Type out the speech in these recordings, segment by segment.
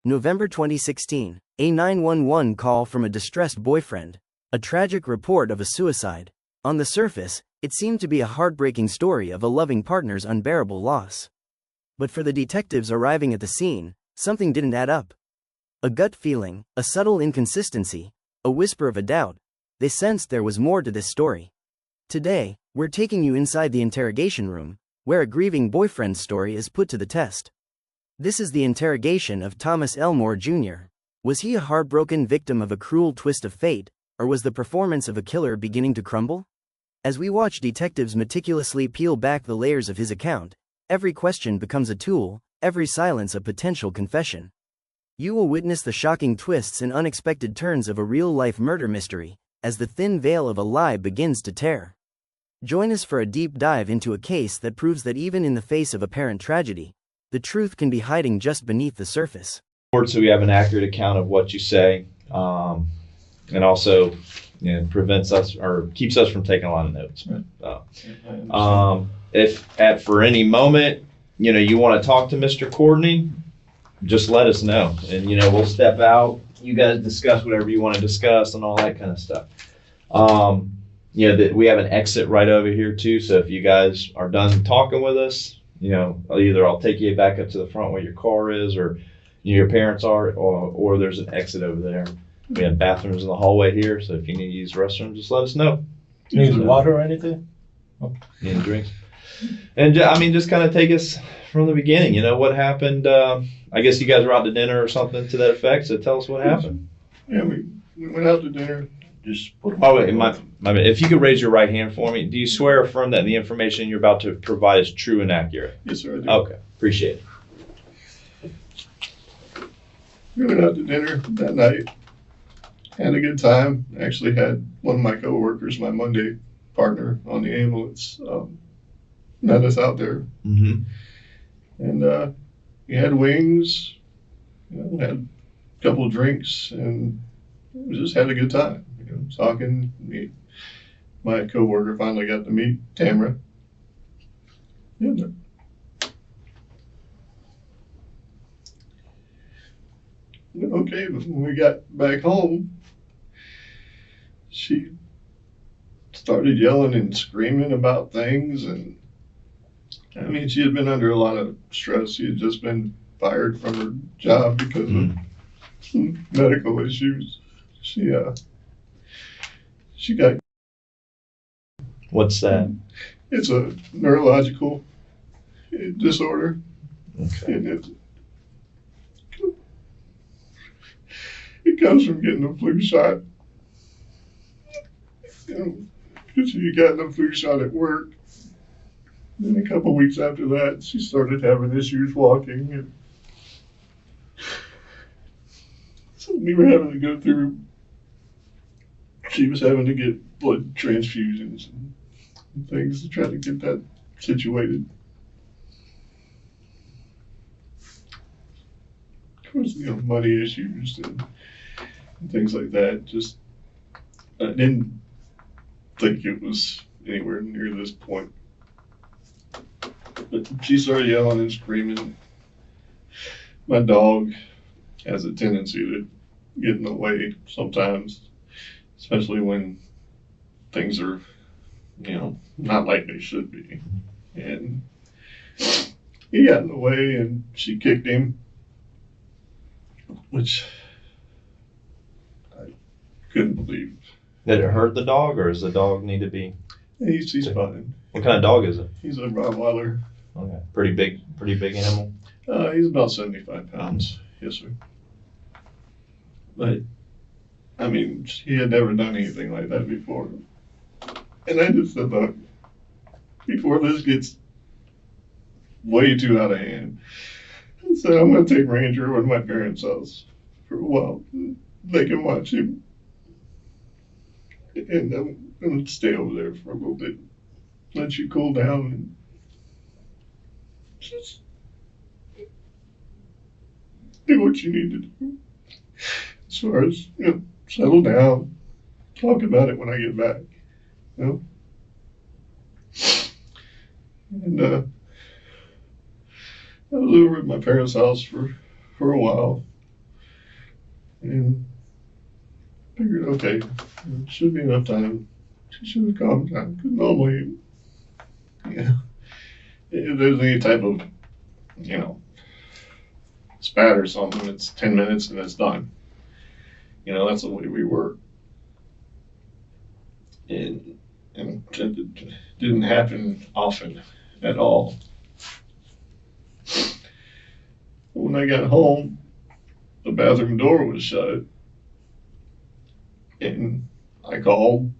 November 2016, a 911 call from a distressed boyfriend. A tragic report of a suicide. On the surface, it seemed to be a heartbreaking story of a loving partner's unbearable loss. But for the detectives arriving at the scene, something didn't add up. A gut feeling, a subtle inconsistency, a whisper of a doubt. They sensed there was more to this story. Today, we're taking you inside the interrogation room, where a grieving boyfriend's story is put to the test. This is the interrogation of Thomas Elmore Jr. Was he a heartbroken victim of a cruel twist of fate, or was the performance of a killer beginning to crumble? As we watch detectives meticulously peel back the layers of his account, every question becomes a tool, every silence a potential confession. You will witness the shocking twists and unexpected turns of a real-life murder mystery, as the thin veil of a lie begins to tear. Join us for a deep dive into a case that proves that even in the face of apparent tragedy, the truth can be hiding just beneath the surface. So we have an accurate account of what you say, and also, prevents us or keeps us from taking a lot of notes. Right. If for any moment, you want to talk to Mr. Courtney, just let us know, and we'll step out. You guys discuss whatever you want to discuss and all that kind of stuff. We have an exit right over here too. So if you guys are done talking with us, I'll take you back up to the front where your car is, or your parents are, or there's an exit over there. We have bathrooms in the hallway here, so if you need to use the restroom, just let us know. Need water or anything? Need drinks. And just kind of take us from the beginning. What happened? I guess you guys were out to dinner or something to that effect, so tell us what happened. Yeah, we went out to dinner. Just put Oh, wait, my bad. If you could raise your right hand for me. Do you swear or affirm that the information you're about to provide is true and accurate? Yes, sir, I do. Okay, appreciate it. We went out to dinner that night. Had a good time. Actually had one of my coworkers, my Monday partner on the ambulance, met us out there. Mm-hmm. And we had wings, had a couple of drinks, and we just had a good time. Talking. My coworker finally got to meet Tamara. And, okay, but when we got back home, she started yelling and screaming about things, and she had been under a lot of stress. She had just been fired from her job because of medical issues. She got. What's that? It's a neurological disorder. Okay. And it comes from getting a flu shot. Because she got the flu shot at work. Then a couple weeks after that, she started having issues walking. And so we were having to go through. She was having to get blood transfusions and things to try to get that situated. Of course, money issues and things like that. Just, I didn't think it was anywhere near this point. But she started yelling and screaming. My dog has a tendency to get in the way sometimes, especially when things are, not like they should be. And he got in the way and she kicked him, which I couldn't believe. Did it hurt the dog, or does the dog need to be? He's fine. What kind of dog is it? He's a Rottweiler. Okay. Pretty big animal. He's about 75 pounds. Yes, sir. But, he had never done anything like that before. And I just said, look, before this gets way too out of hand, I said, I'm going to take Ranger over to my parents' house for a while. They can watch him. And I'm going to stay over there for a little bit. Let you cool down and just do what you need to do. As far as, settle down, talk about it when I get back, And I was over at my parents' house for a while. And figured, okay, it should be enough time. She should have calmed down. Because normally, if there's any type of, spat or something, it's 10 minutes and it's done. That's the way we work. And it didn't happen often at all. When I got home, the bathroom door was shut. And I called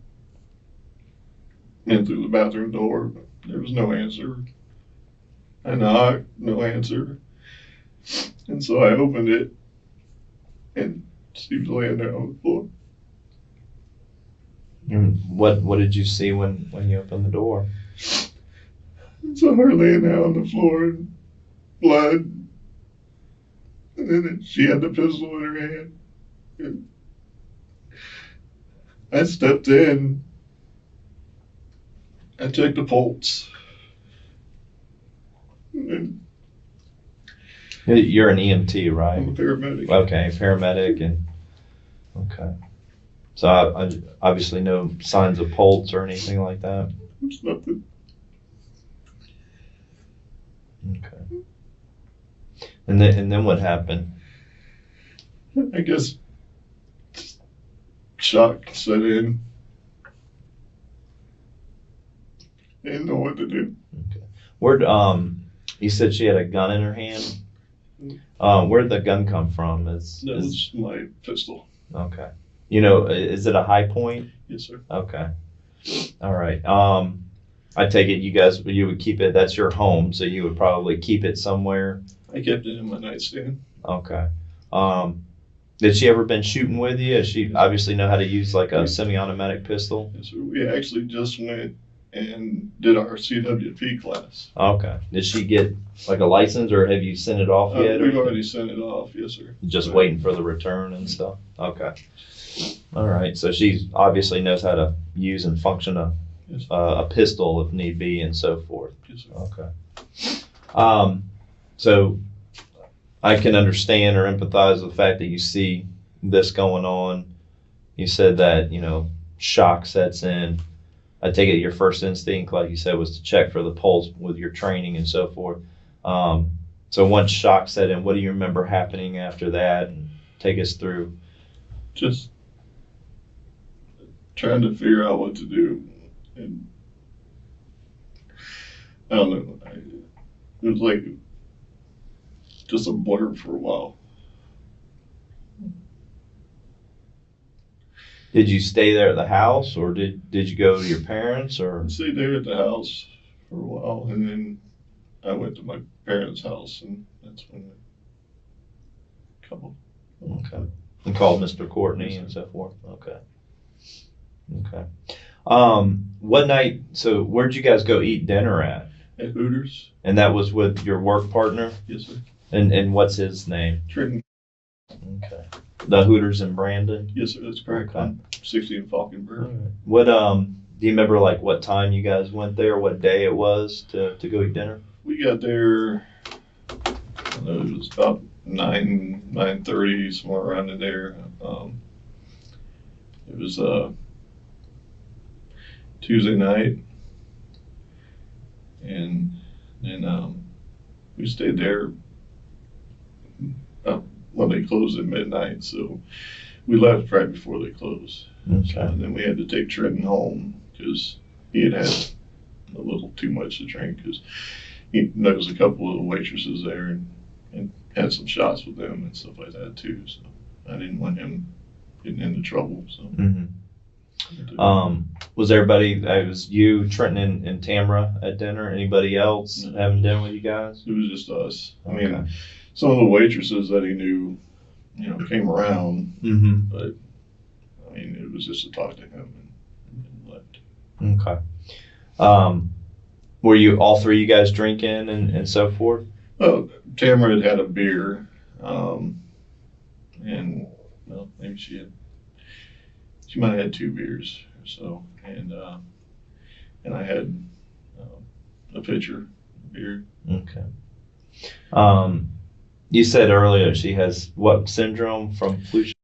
in through the bathroom door, but there was no answer. I knocked, no answer. And so I opened it, and she was laying there on the floor. And what did you see when you opened the door? And so her laying there on the floor and blood. And then she had the pistol in her hand. And I stepped in. I checked the pulse. And You're an EMT, right? I'm a paramedic. Okay, paramedic, and okay. So I obviously no signs of pulse or anything like that. It's nothing. Okay. And then what happened? I guess shock set in. Didn't know what to do. Okay. Where'd you said she had a gun in her hand? Where'd the gun come from? That was my pistol. Okay. Is it a high point? Yes, sir. Okay. All right. I take it you would keep it, that's your home, so you would probably keep it somewhere. I kept it in my nightstand. Okay. Did she ever been shooting with you? Does she obviously know how to use like a semi-automatic pistol? Yes, sir. We actually just went and did our CWP class. Okay. Did she get like a license, or have you sent it off yet? We've already sent it off, yes, sir. Just waiting for the return and stuff? Okay. All right. So she obviously knows how to use and function a pistol if need be and so forth. Yes, sir. Okay. So I can understand or empathize with the fact that you see this going on. You said that, shock sets in. I take it your first instinct, like you said, was to check for the pulse with your training and so forth. So once shock set in, what do you remember happening after that? And take us through. Just trying to figure out what to do. And I don't know. It was like just a blur for a while. Did you stay there at the house, or did you go to your parents, or? I stayed there at the house for a while, and then I went to my parents' house, and that's when a couple. Okay. And called Mr. Courtney and so forth. Okay. Okay. What night? So where'd you guys go eat dinner at? At Hooters. And that was with your work partner? Yes, sir. And what's his name? Trenton. Okay. The Hooters in Brandon? Yes, sir. That's correct. Okay. 60 in Falkenberg. All right. What do you remember like what time you guys went there? What day it was to go eat dinner? We got there. I know it was about 9:30, somewhere around in there. It was Tuesday night, and then we stayed there. Well, they closed at midnight, so we left right before they closed. Okay. And then we had to take Trenton home because he had a little too much to drink, because he knows a couple of the waitresses there and had some shots with them and stuff like that too. So I didn't want him getting into trouble. So. Mm-hmm. Was everybody? It was you, Trenton, and Tamara at dinner. Anybody else having dinner with you guys? It was just us. I Okay. mean, some of the waitresses that he knew, came around, Mm-hmm. but I mean, it was just to talk to him and left. Okay. Were you all three of you guys drinking and so forth? Well, Tamara had a beer, and well, maybe she might have had 2 beers or so, and I had a pitcher of beer. Okay. You said earlier she has what syndrome from flu shot?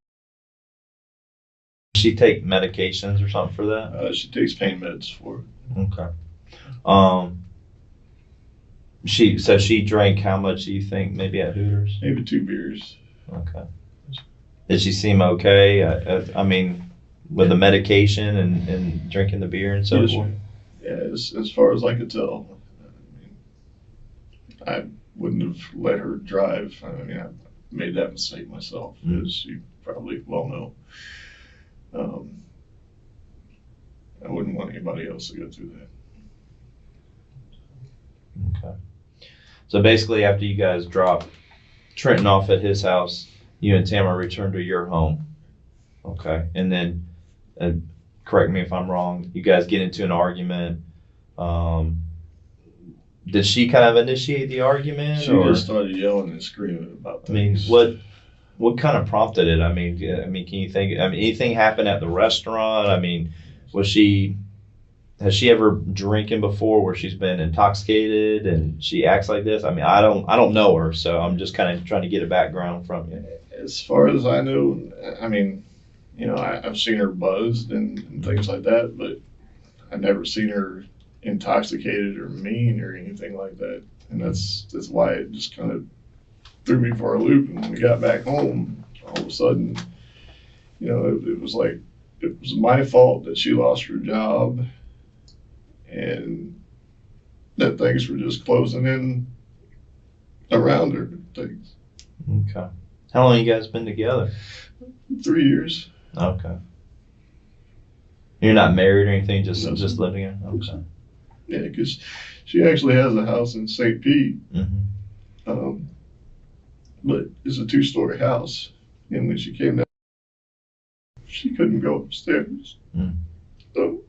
she take medications or something for that? She takes pain meds for it. Okay. She drank how much do you think maybe at Hooters? Maybe 2 beers. Okay. Did she seem okay? I mean, with the medication and drinking the beer and so Yes, forth? yeah, as far as I could tell. I wouldn't have let her drive. I mean, I made that mistake myself, as you probably well know. I wouldn't want anybody else to go through that. Okay. So basically, after you guys drop Trenton off at his house, you and Tamara return to your home. Okay. And then, correct me if I'm wrong, you guys get into an argument. Did she kind of initiate the argument? She just started yelling and screaming about things. I mean, what kind of prompted it? I mean, can you think? I mean, anything happened at the restaurant? I mean, has she ever drinking before where she's been intoxicated and she acts like this? I mean, I don't know her, so I'm just kind of trying to get a background from you. As far as I know, I mean, you know, I've seen her buzzed and things like that, but I've never seen her intoxicated or mean or anything like that. And that's why it just kind of threw me for a loop. And when we got back home, all of a sudden, you know, it was like, it was my fault that she lost her job and that things were just closing in around her. Things. Okay. How long you guys been together? 3 years. Okay. You're not married or anything, just No. living together? Okay. Yeah, because she actually has a house in St. Pete, Mm-hmm. but it's a 2-story house. And when she came down, she couldn't go upstairs. Mm. So,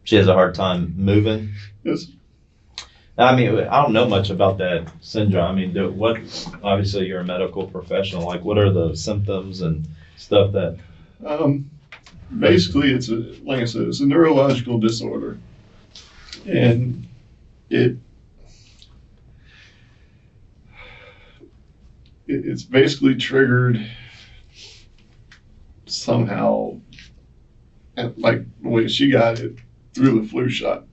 She has a hard time moving? yes, I mean, I don't know much about that syndrome. I mean, obviously you're a medical professional. Like, what are the symptoms and stuff that? basically, like I said, it's a neurological disorder. And it's basically triggered somehow, like the way she got it through the flu shot.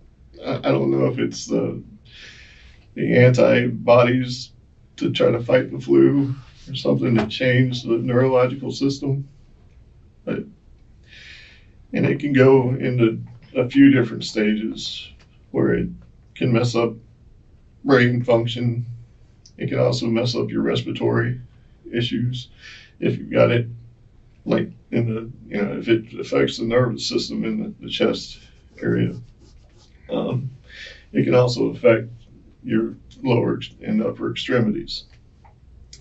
I don't know if it's the antibodies to try to fight the flu or something that changed the neurological system, and it can go into a few different stages where it can mess up brain function. It can also mess up your respiratory issues if you've got it like in the, you know, if it affects the nervous system in the chest area. It can also affect your lower and upper extremities.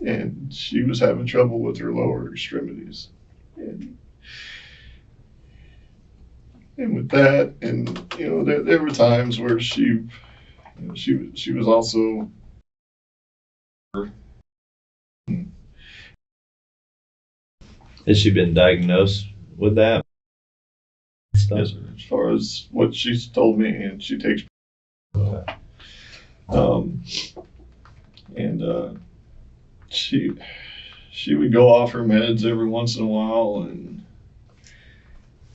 And she was having trouble with her lower extremities. And with that, and you know, there were times where she was also Has she been diagnosed with that stuff? yes, as far as what she's told me, and she takes Okay. and she would go off her meds every once in a while and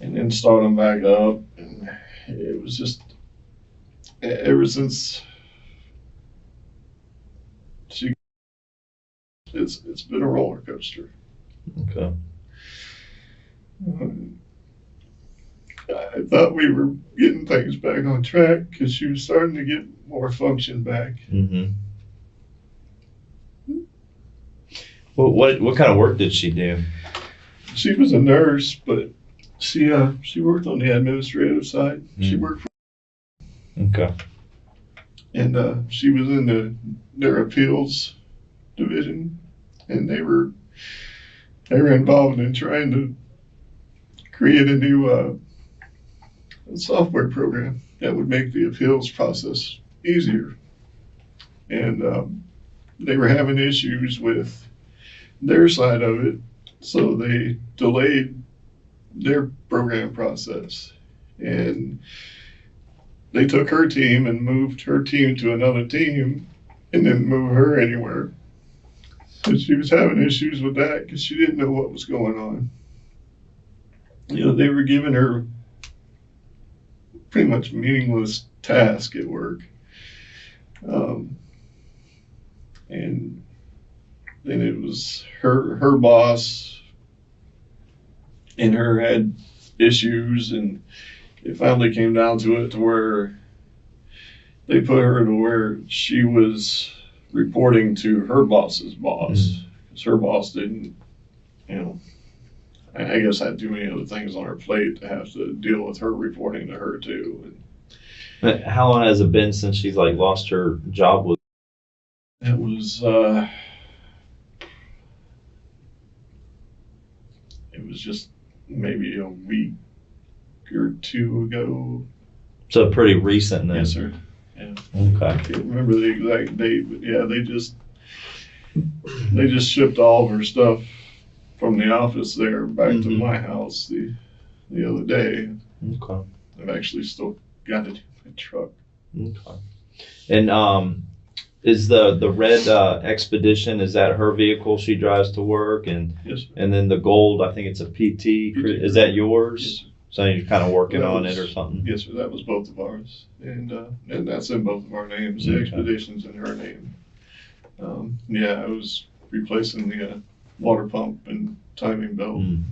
then start them back up, and it was just ever since it's been a roller coaster. Okay. I thought we were getting things back on track because she was starting to get more function back. Mm-hmm. Well, what kind of work did she do? She was a nurse, but she worked on the administrative side. She worked Okay. and she was in their appeals division, and they were involved in trying to create a new software program that would make the appeals process easier. And they were having issues with their side of it, so they delayed their program process. And they took her team and moved her team to another team and didn't move her anywhere. And she was having issues with that because she didn't know what was going on. they were giving her pretty much meaningless task at work. And then it was her boss and her had issues, and it finally came down to it to where they put her to where she was reporting to her boss's boss, because her boss didn't, I guess had too many other things on her plate to have to deal with her reporting to her too. But how long has it been since she's like lost her job with? It was just maybe a week or two ago. So pretty recent then. Yes, sir. Yeah. Okay. I can't remember the exact date, but yeah, they just shipped all of her stuff from the office there back to my house the other day. Okay. I've actually still got it in my truck. Okay. And is the red Expedition, is that her vehicle she drives to work? And Yes, sir. and then the gold, I think it's a PT. Is that yours? Yes, sir. So you're kind of working That on was- it or something? Yes, sir. That was both of ours, and that's in both of our names. Okay. The Expedition's in her name. I was replacing the water pump and timing belt, Mm.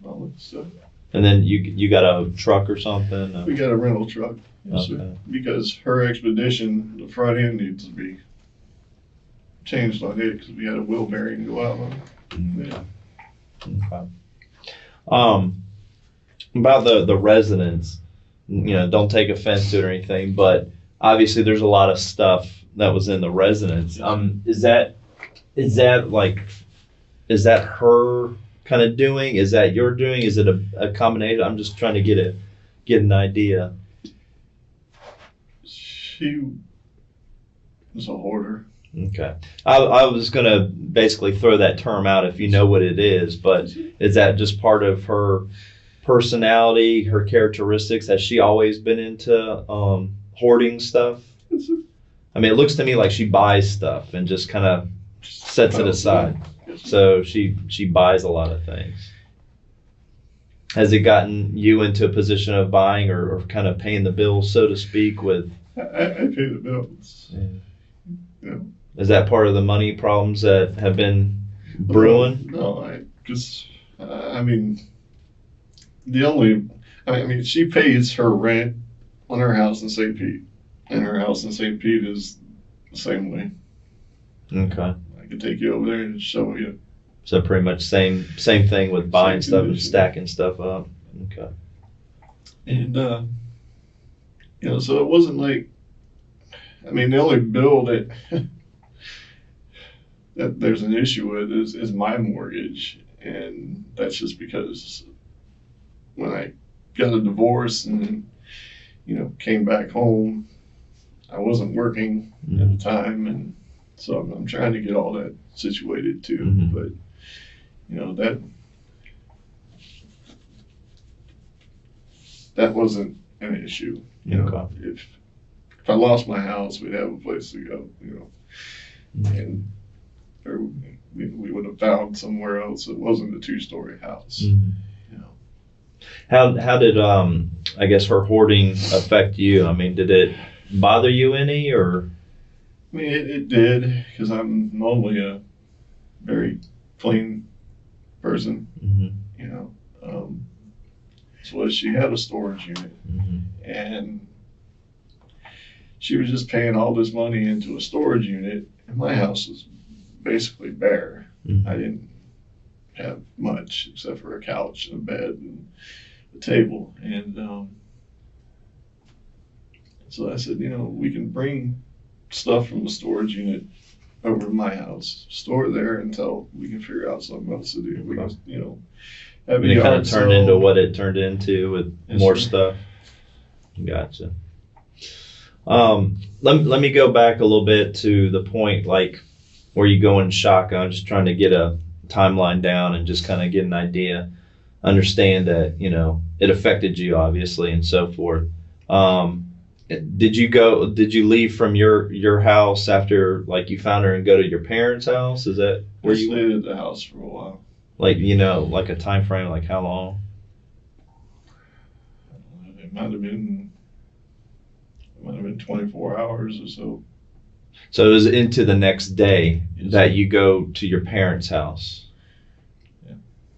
all that stuff. And then you got a truck or something? We got a rental truck, yes, sir. Okay. Because her Expedition, the front end needs to be changed on it because we had a wheel bearing go out on it. Yeah. Okay. About the residents, don't take offense to it or anything, but obviously there's a lot of stuff that was in the residence. Is that her kind of doing? Is that your doing? Is it a combination? I'm just trying to get an idea. She was a hoarder. Okay. I was going to basically throw that term out if you know what it is, but is that just part of her personality, her characteristics? Has she always been into hoarding stuff? Yes, sir. I mean, it looks to me like she buys stuff and just kind of sets it aside. Yes, sir. So she buys a lot of things. Has it gotten you into a position of buying or kind of paying the bills, so to speak, with? I pay the bills. Yeah. You know. Is that part of the money problems that have been brewing? No, she pays her rent on her house in St. Pete, and her house in St. Pete is the same way. Okay. I could take you over there and show you. So pretty much same thing with buying Same stuff and condition. stacking stuff up. Okay. And, so it wasn't like, the only bill that there's an issue with is my mortgage. And that's just because when I got a divorce and, came back home, I wasn't working at the time. And so I'm trying to get all that situated too. Mhm. But, that wasn't an issue. Okay. If I lost my house, we'd have a place to go, and we would have found somewhere else. It wasn't a 2-story house. Mhm. How did I guess her hoarding affect you? I mean, did it bother you any or? It did, because I'm normally a very clean person, Mhm. So she had a storage unit, Mhm. and she was just paying all this money into a storage unit, and my house was basically bare. Mhm. I didn't have much except for a couch and a bed and a table. And so I said, we can bring stuff from the storage unit over to my house, store it there until we can figure out something else to do. We can, have a And it kind yard of turned sale. into what it turned into with Yes, more sir. stuff. Gotcha. Let me go back a little bit to the point like where you go in shock. I'm just trying to get a timeline down and just kind of get an idea, understand that it affected you obviously and so forth. Did you leave from your house after like you found her and go to your parents' house? Is that I where you stayed at the house for a while. like a time frame, like how long? might have been 24 hours or so. So it was into the next day Yes. that you go to your parents' house. Yeah.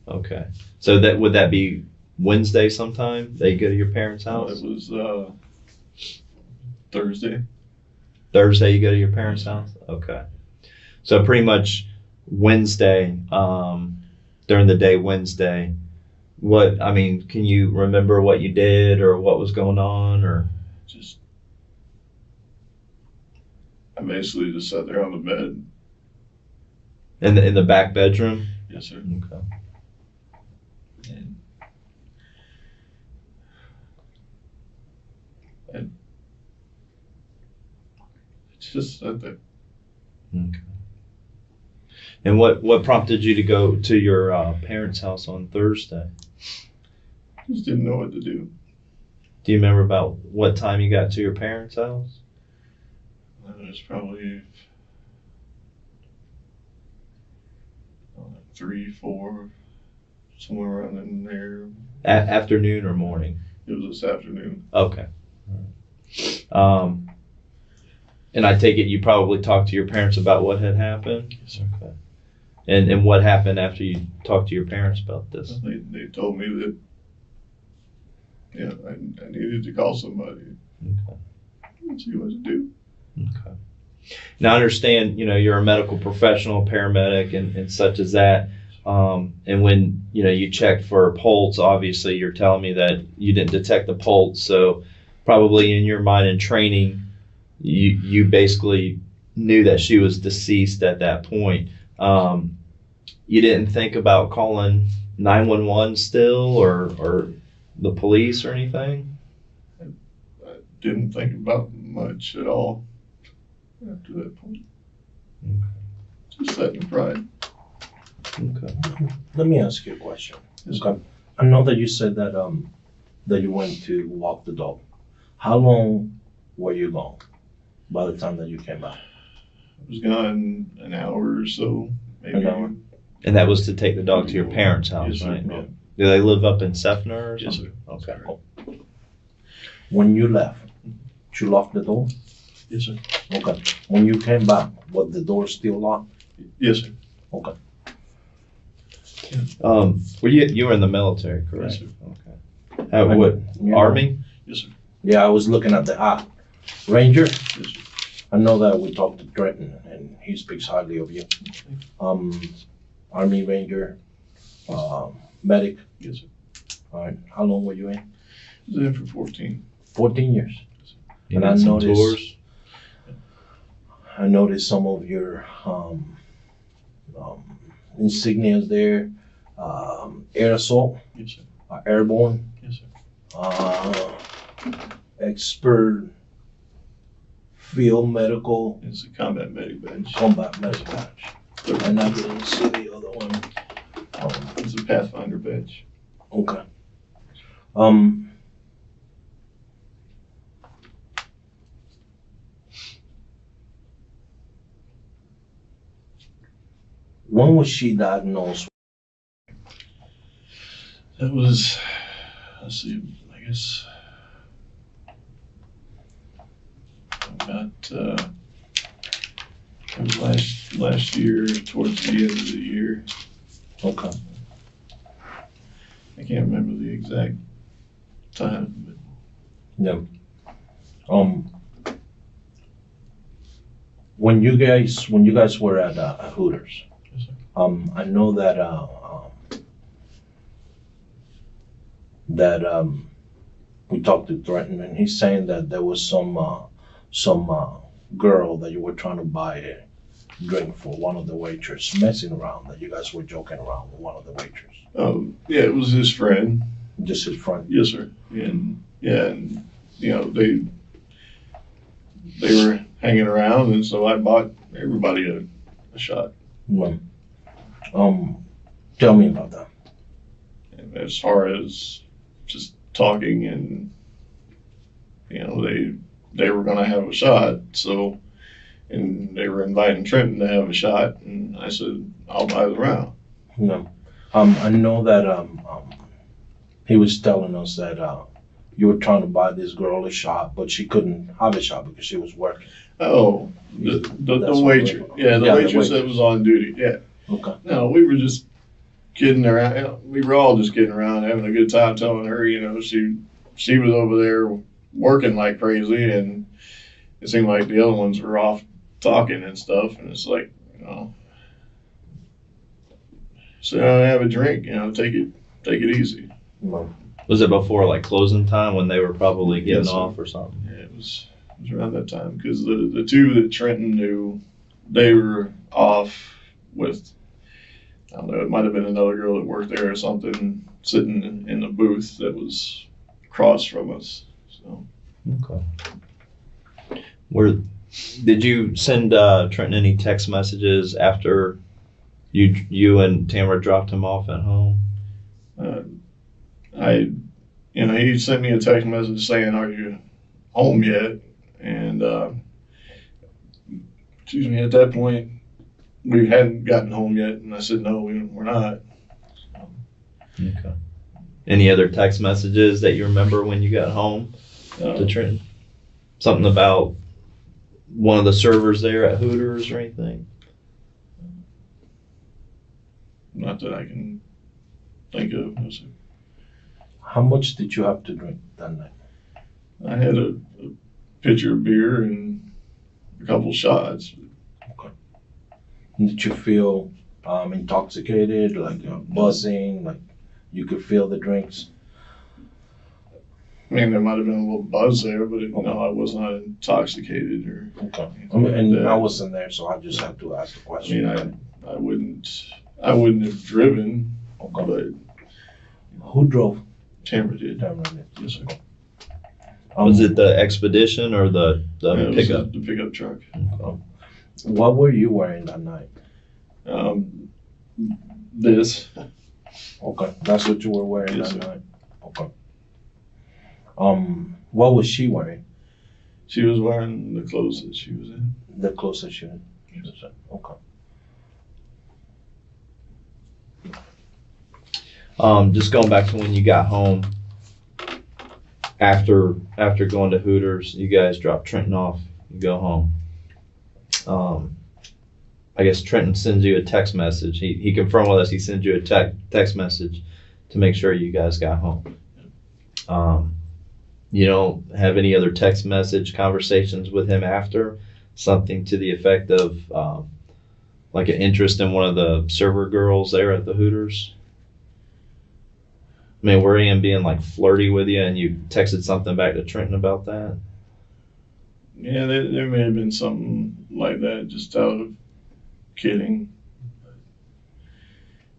Okay. So would that be Wednesday sometime that you go to your parents' house? It was Thursday. Thursday you go to your parents' house? Okay. So pretty much Wednesday, during the day Wednesday, can you remember what you did or what was going on or? I basically just sat there on the bed. In the back bedroom? Yes, sir. Okay. And I just sat there. Okay. And what prompted you to go to your parents' house on Thursday? Just didn't know what to do. Do you remember about what time you got to your parents' house? It was probably 3, 4, somewhere around in there. Afternoon or morning? It was this afternoon. Okay. And I take it you probably talked to your parents about what had happened? Yes, sir. Okay. And what happened after you talked to your parents about this? They told me that, I needed to call somebody Okay. and see what to do. Okay. Now I understand, you're a medical professional, paramedic and such as that. And when, you checked for a pulse, obviously you're telling me that you didn't detect the pulse. So probably in your mind and training, you basically knew that she was deceased at that point. You didn't think about calling 911 still or the police or anything? I didn't think about much at all after that point. Okay. Just sat and cried. Okay. Let me ask you a question. Yes, Okay. I know that you said that that you went to walk the dog. How long were you gone by the time that you came back? I was gone an hour or so, maybe. An hour? And that was to take the dog to your parents' house, Yes, sir. right? Yeah. Do they live up in Sefner or Yes, something? sir. Okay. When you left, you locked the door? Yes, sir. Okay. When you came back, was the door still locked? Yes, sir. Okay. Were you were in the military, correct? Yes, sir. Okay. What, Yeah. Army? Yes, sir. Yeah, I was looking at the Ranger. Yes, sir. I know that we talked to Trenton and he speaks highly of you. Army Ranger, medic. Yes, sir. All right. How long were you in? I was in for 14. 14 years. You And did I some noticed- tours? I noticed some of your insignias there. Air assault, Yes, sir. airborne, Yes, sir. expert field medical, It's a combat medic badge. combat medic badge. And I didn't see the other one. It's a Pathfinder badge. Okay. When was she diagnosed? That was, let's see, I guess about, it was last year, towards the end of the year. Okay. I can't remember the exact time, Yeah. When you guys were at Hooters, Yes, sir. I know that we talked to Threaten, and he's saying that there was some girl that you were trying to buy a drink for one of the waitress, messing around, that you guys were joking around with one of the waitress. Yeah, it was his friend. Just his friend. Yes, sir. And they were hanging around, and so I bought everybody a shot. Well, tell me about that. And as far as just talking, and they were going to have a shot, so, and they were inviting Trenton to have a shot, and I said, I'll buy the round. No. I know that he was telling us that you were trying to buy this girl a shot, but she couldn't have a shot because she was working. Oh, the That's what waitress. we're- Yeah, the yeah, the waitress that waitress. was on duty. Yeah. Okay. No, we were just kidding around. You know, we were all just kidding around, having a good time, telling her, you know, she was over there working like crazy, and it seemed like the other ones were off talking and stuff. And it's like, you know, sit down and have a drink. You know, take it easy. No. Was it before like closing time when they were probably getting Yes, sir. off or something? Yeah, it was around that time because the two that Trenton knew, they were off with, I don't know, it might have been another girl that worked there or something, sitting in the booth that was across from us. So Okay. Did you send Trenton any text messages after you and Tamara dropped him off at home? he sent me a text message saying, "Are you home yet?" And excuse me, at that point, we hadn't gotten home yet, and I said, "No, we're not." Okay. Any other text messages that you remember when you got home to Trenton? Something about one of the servers there at Hooters or anything? Not that I can think of. No, sir. How much did you have to drink that night? I had a pitcher of beer and a couple shots. Did you feel intoxicated, like buzzing, like you could feel the drinks? I mean, there might have been a little buzz there, but no, I was not intoxicated or. Okay. anything I mean, and like that. I wasn't there, so I just had to ask the I question. mean, I wouldn't have driven, Okay. but Who drove? Tamara did. Tamara did. Yes, sir. Was it the Expedition or the Yeah, it was pickup? the pickup truck. What were you wearing that night? This. Okay, that's what you were wearing Yes, that sir. night. Okay. What was she wearing? She was wearing the clothes that she was in. The clothes that she had. Okay. Just going back to when you got home after going to Hooters, you guys drop Trenton off, you go home. I guess Trenton sends you a text message. He confirmed with us he sends you a text message to make sure you guys got home. You don't have any other text message conversations with him after? Something to the effect of like an interest in one of the server girls there at the Hooters? I mean, were him being like flirty with you and you texted something back to Trenton about that? Yeah, there may have been something like that, just out of kidding.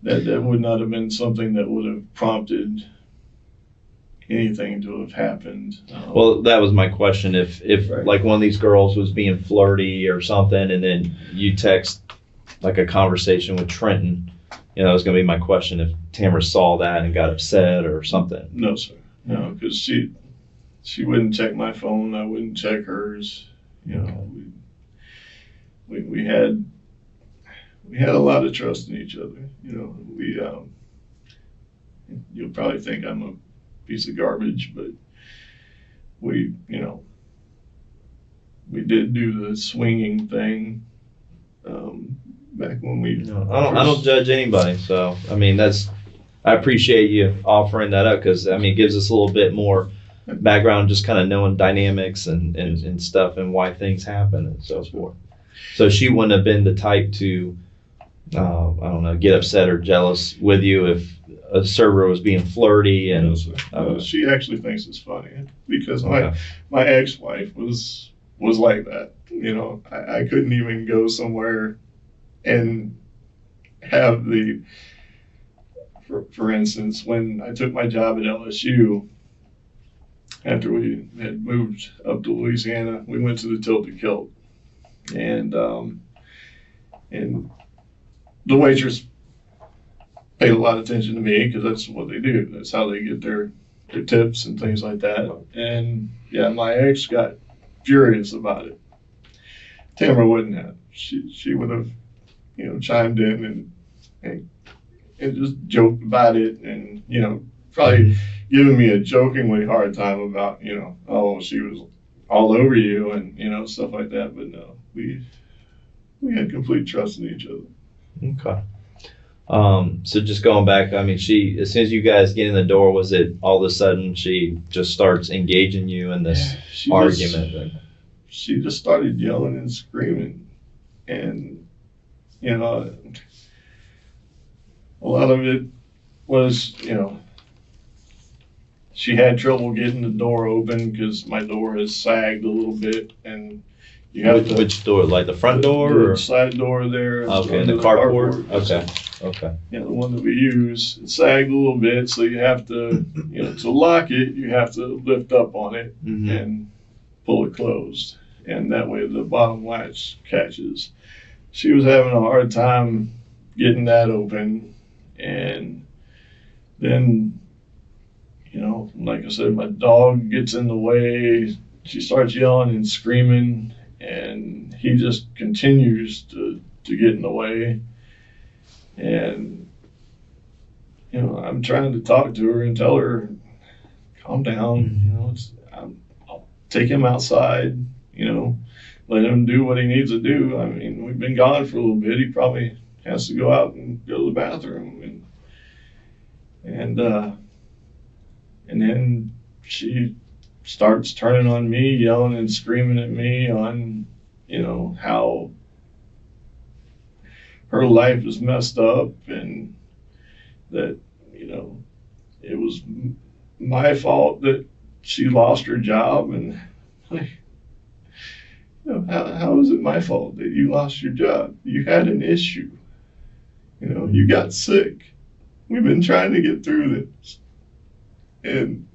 That would not have been something that would have prompted anything to have happened. Well, that was my question. If Right. like one of these girls was being flirty or something, and then you text like a conversation with Trenton, that was going to be my question. If Tamara saw that and got upset or something. No, sir. No, because she wouldn't check my phone. I wouldn't check hers. We had a lot of trust in each other. You'll probably think I'm a piece of garbage, but we did do the swinging thing back when we. I don't judge anybody. So I mean, I appreciate you offering that up because I mean, it gives us a little bit more background, just kind of knowing dynamics and stuff and why things happen and so forth. So she wouldn't have been the type to, I don't know, get upset or jealous with you if a server was being flirty and. No, sir. She actually thinks it's funny because Okay. my ex-wife was like that. I couldn't even go somewhere and have for instance, when I took my job at LSU, after we had moved up to Louisiana, we went to the Tilted Kilt, and the waitress paid a lot of attention to me because that's what they do. That's how they get their tips and things like that. And yeah, my ex got furious about it. Tamara wouldn't have. She would have, chimed in and just joked about it and, probably giving me a jokingly hard time about, oh, she was all over you and, stuff like that. But no, we had complete trust in each other. Okay. So just going back, I mean, as soon as you guys get in the door, was it all of a sudden she just starts engaging you in this argument? She just started yelling and screaming. And, a lot of it was, she had trouble getting the door open because my door has sagged a little bit, and you have which door, like the front door the or side door there? Okay, the carport. Okay. Yeah, the one that we use, it sagged a little bit, so you have to, to lock it, you have to lift up on it and pull it closed, and that way the bottom latch catches. She was having a hard time getting that open, and then, like I said, my dog gets in the way. She starts yelling and screaming, and he just continues to get in the way. And, I'm trying to talk to her and tell her, calm down, I'll take him outside, let him do what he needs to do. I mean, we've been gone for a little bit. He probably has to go out and go to the bathroom. And then she starts turning on me, yelling and screaming at me on, how her life is messed up and that, it was my fault that she lost her job. And how is it my fault that you lost your job? You had an issue. You got sick. We've been trying to get through this. And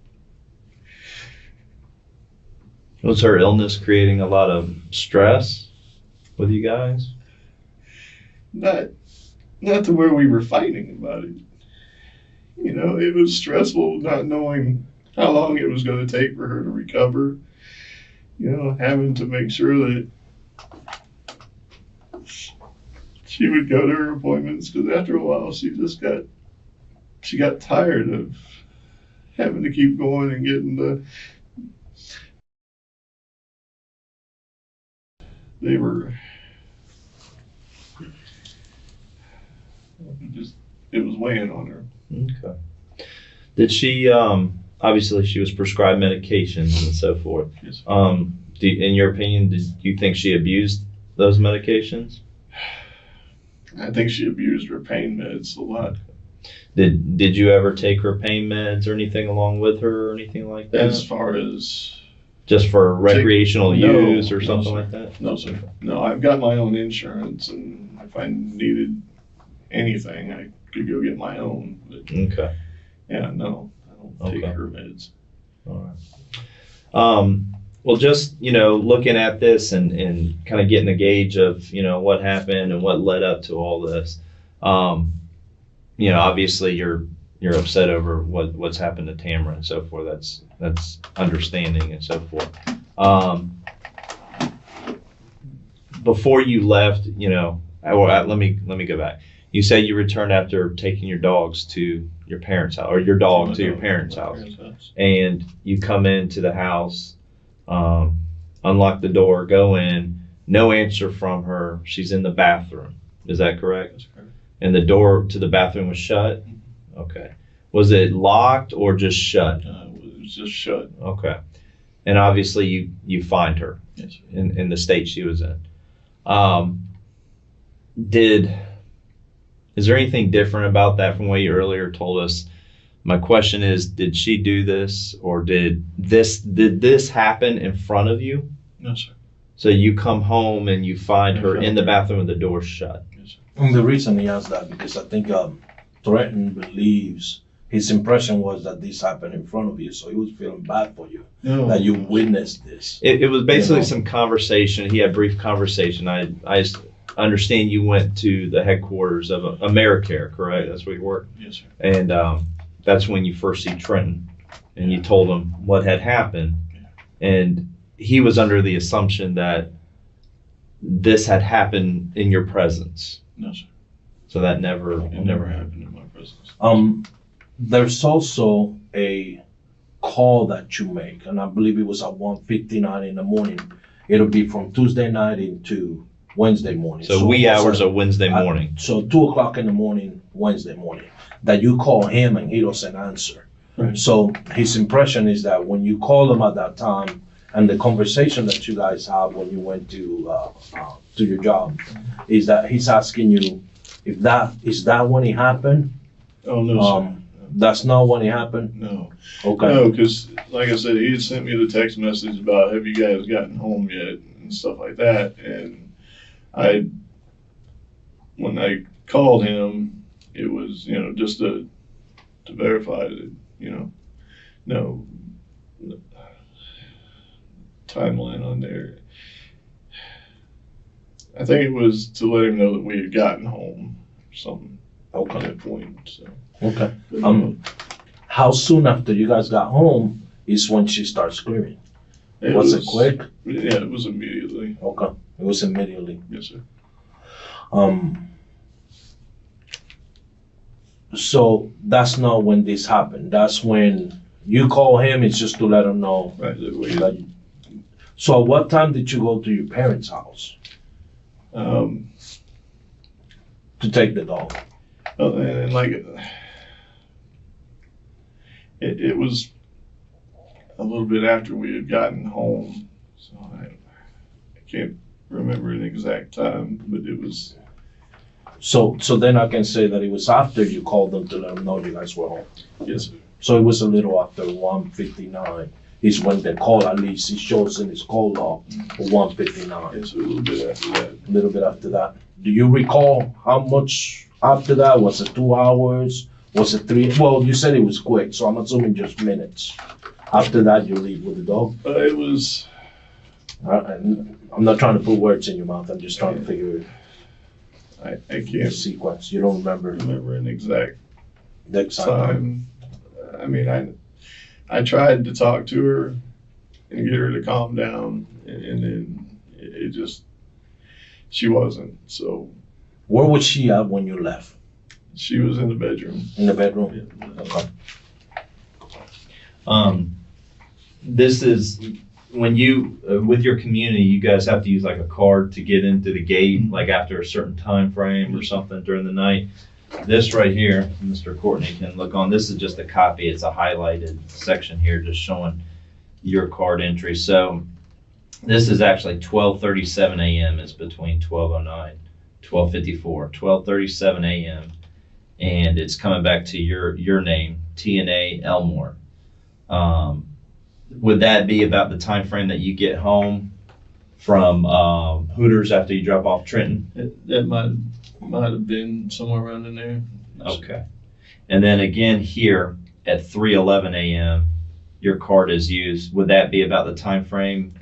was her illness creating a lot of stress with you guys? Not to where we were fighting about it. It was stressful not knowing how long it was going to take for her to recover. Having to make sure that she would go to her appointments, because after a while she got tired of having to keep going and getting it was weighing on her. Okay. Did she, obviously she was prescribed medications and so forth. Yes. In your opinion, did you think she abused those medications? I think she abused her pain meds a lot. Did you ever take her pain meds or anything along with her or anything like that? As far as just for recreational use or something sir. like that? No, sir. No, I've got my own insurance, and if I needed anything, I could go get my own. But okay. Yeah, no, I don't take her meds. All right. Well, just, looking at this and kind of getting a gauge of, what happened and what led up to all this, obviously you're upset over what's happened to Tamara and so forth. That's understanding and so forth. Before you left, let me go back. You said you returned after taking your dogs to your parents' house, or your dog to your parents' house, and you come into the house, unlock the door, go in, no answer from her. She's in the bathroom. Is that correct? That's correct. And the door to the bathroom was shut? Okay. Was it locked or just shut? It was just shut. Okay. And obviously you find her. Yes, in the state she was in. Is there anything different about that from what you earlier told us? My question is, did she do this, or did this happen in front of you? No, sir. So you come home and you find her in the bathroom with the door shut. Yes, sir. And the reason he asked that, because I think Threaten believes his impression was that this happened in front of you, so he was feeling bad for you, that you witnessed this. It was basically some conversation. He had brief conversation. I understand you went to the headquarters of AmeriCare, correct? That's where you work? Yes, sir. And that's when you first see Trenton, and you told him what had happened. And he was under the assumption that this had happened in your presence. No, sir. So that never It never happened in my presence. There's also a call that you make, and I believe it was at 1:59 in the morning. It'll be from Tuesday night into Wednesday morning. So wee hours of Wednesday morning. So 2 o'clock in the morning, Wednesday morning, that you call him and he doesn't answer. Right. So his impression is that when you call him at that time and the conversation that you guys have when you went to your job, is that he's asking you if is that when it happened? Oh, no, sir. That's not when it happened? No. Okay. No, because like I said, he had sent me the text message about, have you guys gotten home yet and stuff like that. And when I called him, it was, just to verify that, no timeline on there. I think it was to let him know that we had gotten home or something at that point. So. Okay. How soon after you guys got home is when she starts screaming? Was it quick? Yeah, it was immediately. Okay. It was immediately. Yes, sir. So that's not when this happened. That's when you call him. It's just to let him know. Right. So at what time did you go to your parents' house To take the dog? And like it was a little bit after we had gotten home, so I can't remember an exact time, but it was. So then I can say that it was after you called them to let them know you guys were home. Yes, sir. So it was a little after 1:59 is when the call, at least it shows in his call log, 1:59. Yes, a little bit after that. A little bit after that. Do you recall how much after that? Was it 2 hours? Was it 3? Well, you said it was quick, so I'm assuming just minutes. After that, you leave with the dog? It was. I'm not trying to put words in your mouth. I'm just trying to figure I the can't sequence. You don't remember remember an exact the exact time. I mean, I tried to talk to her and get her to calm down, and then it just, she wasn't. So. Where was she at when you left? She was in the bedroom. In the bedroom? Yeah. Okay. This is when you with your community, you guys have to use like a card to get into the gate, like after a certain time frame or something during the night. This right here, Mr. Courtney can look on. This is just a copy. It's a highlighted section here, just showing your card entry. So this is actually 12:37 a.m. is between 12:09, 12:54, 12:37 a.m. and it's coming back to your name, T&A Elmore. Would that be about the time frame that you get home from Hooters after you drop off Trenton? That might have been somewhere around in there. Okay. And then again here at 3:11 a.m. your card is used. Would that be about the time frame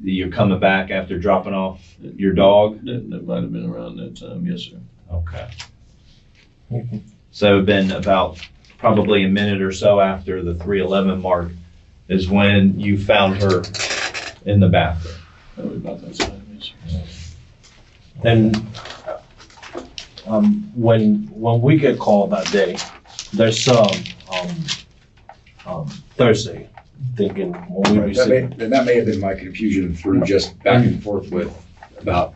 you're coming back after dropping off your dog? That might have been around that time. Yes, sir. Okay. So it'd been about probably a minute or so after the 3:11 mark is when you found her in the bathroom. Probably about that time. Yes, sir. And when we get called that day, there's Thursday, thinking when we Right, received. that may have been my confusion through just back and forth with about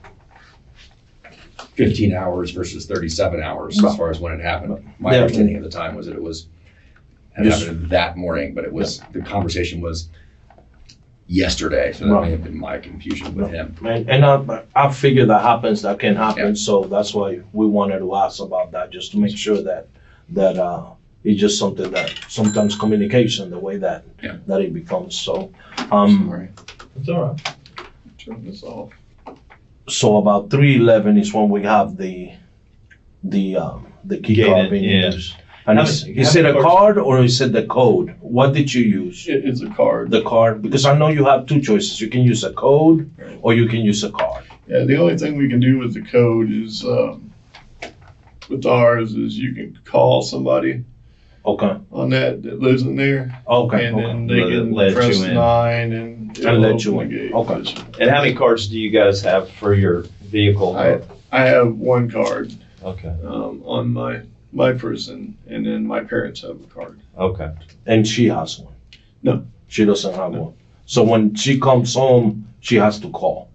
15 hours versus 37 hours as far as when it happened. My Yeah. understanding at the time was that it had happened that morning, but the conversation was yesterday, so that Right. may have been my confusion with him. And I figure that happens, that can happen, so that's why we wanted to ask about that, just to make sure that it's just something that sometimes communication, the way that it becomes, so. Sorry. It's all right. Turn this off. So about 3:11 is when we have the key card being used. And is it a card or is it the code? What did you use? It's a card. The card, because I know you have two choices. You can use a code or you can use a card. Yeah, the only thing we can do with the code is, with ours, is you can call somebody Okay. on that lives in there, Okay. and then Let they can you press in. 9 and it'll let you open the in. gate. Okay. Yes, sir. And how many cards do you guys have for your vehicle? I have one card Okay. on my person, and then my parents have a card. Okay. And she has one. No. She doesn't have one. So when she comes home, she has to call.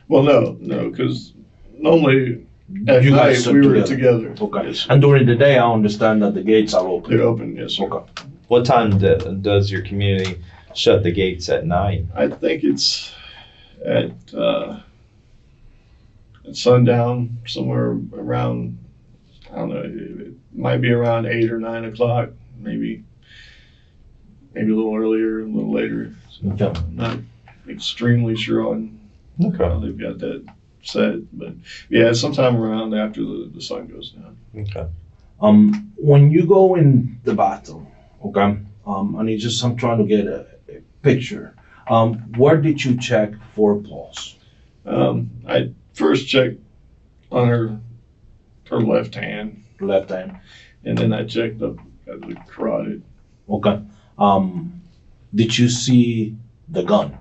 Well, no, because normally at You night guys are we were together. together. Okay. Yes, sir. And during the day, I understand that the gates are open. They're open, yes, sir. Okay. What time does your community shut the gates at night? I think it's at sundown, somewhere around, I don't know, it might be around 8 or 9 o'clock, maybe a little earlier, a little later. So Okay. I'm not extremely sure on Okay. how they've got that set, but yeah, sometime around after the sun goes down. Okay. When you go in the bathroom, okay, and I'm trying to get a picture. Where did you check for pulse? I first checked on her left hand, Left hand. and then I checked up at the carotid. Okay. Did you see the gun?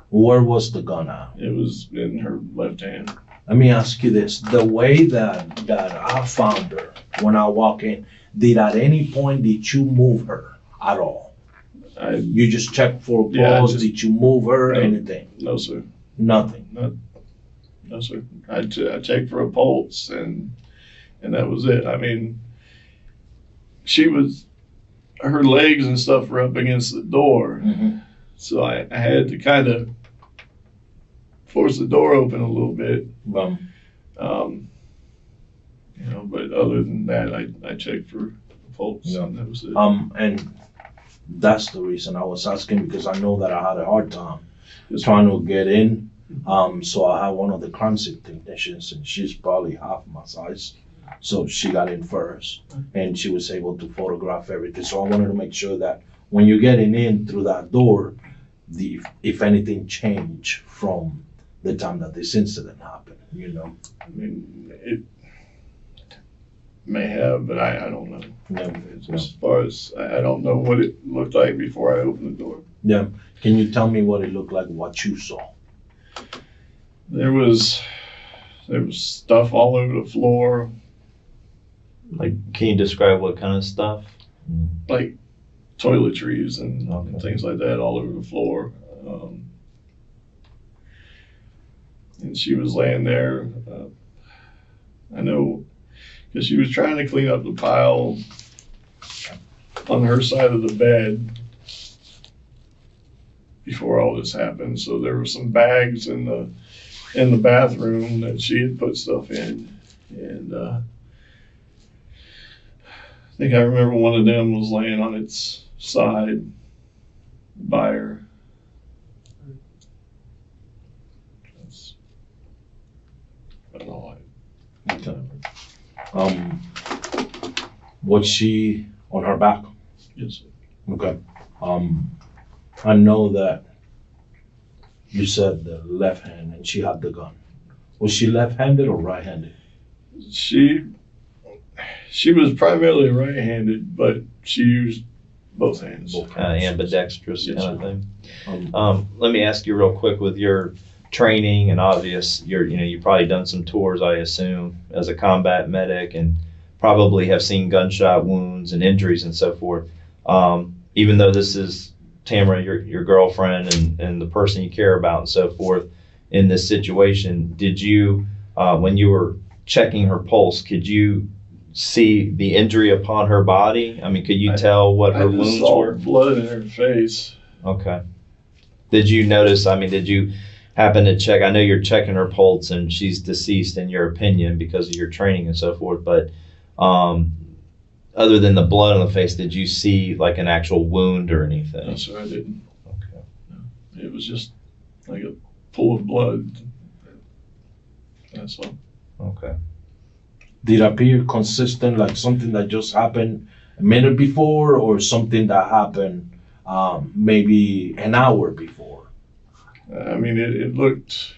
Where was the gun at? It was in her left hand. Let me ask you this. The way that I found her when I walk in, at any point did you move her at all? You just checked for pulse? Yeah, Did you move her? No. Anything? No, sir. Nothing. No, sir. I checked for a pulse, and that was it. I mean, her legs and stuff were up against the door, Mm-hmm. so I had to kind of force the door open a little bit. But other than that, I checked for a pulse, Yeah. and that was it. And that's the reason I was asking, because I know that I had a hard time Yes, sir. trying to get in. So I had one of the crime scene technicians, and she's probably half my size. So she got in first, and she was able to photograph everything. So I wanted to make sure that when you're getting in through that door, if anything changed from the time that this incident happened, I mean, it may have, but I don't know. Yeah. As far as I don't know what it looked like before I opened the door. Yeah. Can you tell me what it looked like, what you saw? There was stuff all over the floor, Like, can you describe what kind of stuff? like toiletries and Okay. things like that all over the floor. And she was laying there. I know because she was trying to clean up the pile on her side of the bed before all this happened. So there were some bags in the bathroom that she had put stuff in, and I think I remember one of them was laying on its side by her. That's about all I remember. Was she on her back? Yes, sir. Okay. I know that you said the left hand and she had the gun. Was she left-handed or right-handed? She was primarily right-handed, but she used both hands. Kind of ambidextrous Yes, kind of sir. thing. Let me ask you real quick, with your training and you've probably done some tours, I assume, as a combat medic, and probably have seen gunshot wounds and injuries and so forth. Even though this is Tamara, your girlfriend and the person you care about and so forth, in this situation, did you, when you were checking her pulse, could you see the injury upon her body? I mean, could you tell what her I just wounds saw were? blood in her face. Okay. Did you notice, did you happen to check, I know you're checking her pulse and she's deceased in your opinion because of your training and so forth, but other than the blood on the face, did you see like an actual wound or anything? No, sir, I didn't. Okay. It was just like a pool of blood. That's all. Okay. Did it appear consistent, like something that just happened a minute before, or something that happened maybe an hour before? I mean, it looked.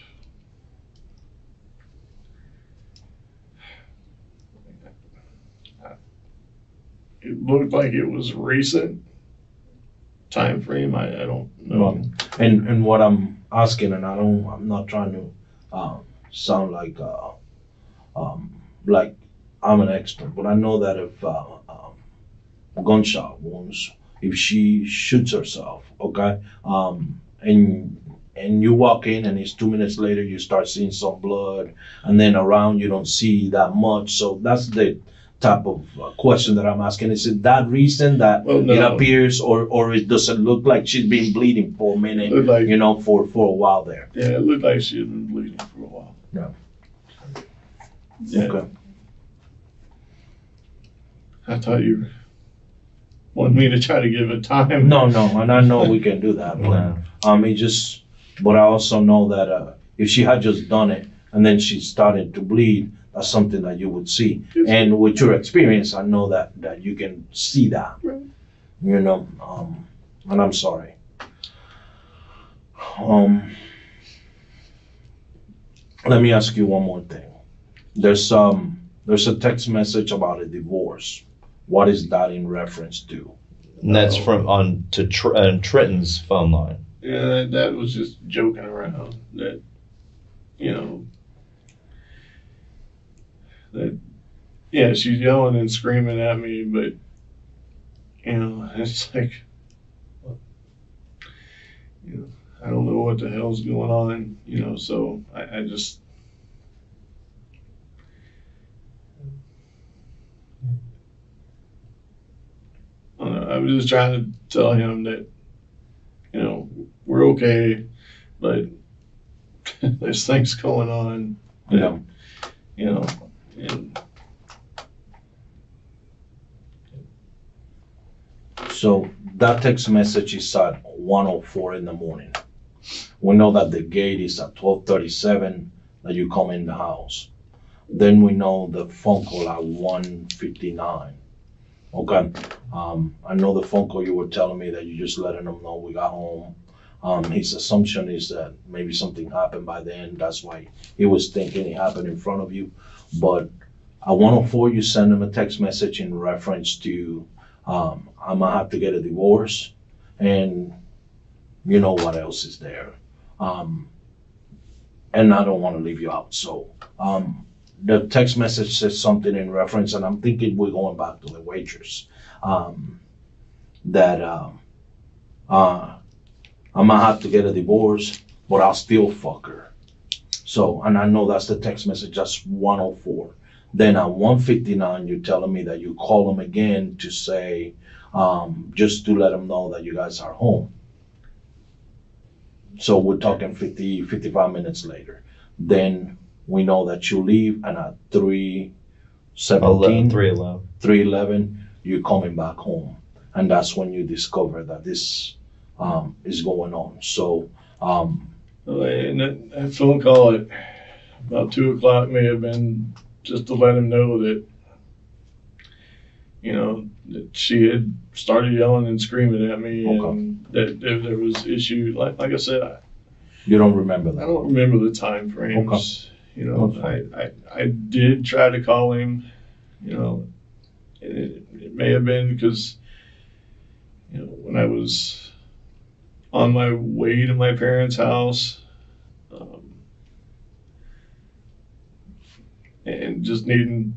It looked like it was recent time frame. I don't know. And what I'm asking, and I'm not trying to sound like I'm an expert, but I know that if gunshot wounds, if she shoots herself, okay, and you walk in and it's 2 minutes later you start seeing some blood, and then around you don't see that much. So that's the type of question that I'm asking. Is it that reason that Well, it no. appears, or does it look like she's been bleeding for a minute, Looked like- for a while there? Yeah, it looked like she had been bleeding for a while. Yeah. Yeah. Okay. I thought you wanted me to try to give it time. No, and I know we can do that, but but I also know that if she had just done it and then she started to bleed, that's something that you would see. Yes. And with your experience, I know that you can see that. Right. And I'm sorry. Let me ask you one more thing. There's a text message about a divorce. What is that in reference to? And that's on Trenton's phone line. Yeah, that was just joking around. That, yeah, she's yelling and screaming at me, but, it's like, I don't know what the hell's going on, so I just, I was just trying to tell him that, we're okay, but there's things going on that, and So that text message is at 1:04 in the morning. We know that the gate is at 12:37 that you come in the house. Then we know the phone call at 1:59. Okay. I know the phone call you were telling me that you just letting them know we got home. His assumption is that maybe something happened by then. That's why he was thinking it happened in front of you. But at 1:04, you send him a text message in reference to, I'm gonna have to get a divorce, and you know what else is there. And I don't want to leave you out. So the text message says something in reference, and I'm thinking we're going back to the waitress, that I'm gonna have to get a divorce, but I'll still fuck her. So, and I know that's the text message, that's 1:04. Then at 1:59, you're telling me that you call them again to say, just to let them know that you guys are home. So we're talking 55 minutes later. Then we know that you leave, and at 3:17, 3:11, you're coming back home. And that's when you discover that this is going on. So, and that phone call at about 2:00 may have been just to let him know that, that she had started yelling and screaming at me, and that if there was issue, like I said, you don't remember I that? don't remember the time frames. I did try to call him, it may have been because, when I was on my way to my parents' house, and just needing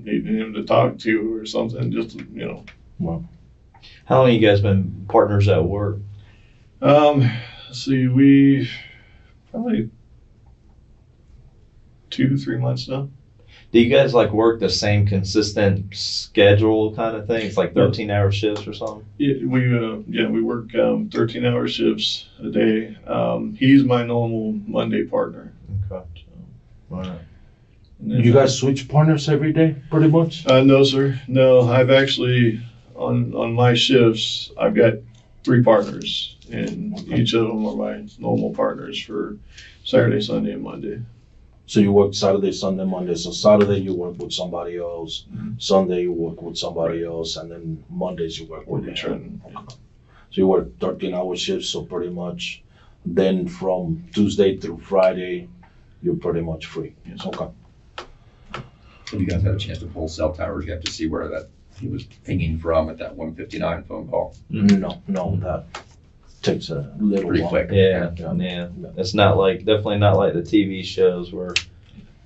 him to talk to or something, just, Well, How long you guys been partners at work? let's see, we probably 2-3 months now. Do you guys work the same consistent schedule kind of thing? It's like 13-hour shifts or something? Yeah, we work 13-hour shifts a day. He's my normal Monday partner. Okay. All right. And then, you guys switch partners every day, pretty much? no, sir. No, I've actually on my shifts, I've got 3 partners, and each of them are my normal partners for Saturday, Sunday, and Monday. So you work Saturday, Sunday, Monday. So Saturday you work with somebody else, Sunday you work with somebody else, and then Mondays you work with Trenton. Okay. So you work 13-hour shifts, so pretty much then from Tuesday through Friday, you're pretty much free. Yes. Okay. Have you guys had a chance to pull cell towers yet to see where that he was pinging from at that 1:59 phone call? No, that takes a little Pretty while. quick. Yeah. It's definitely not like the TV shows where,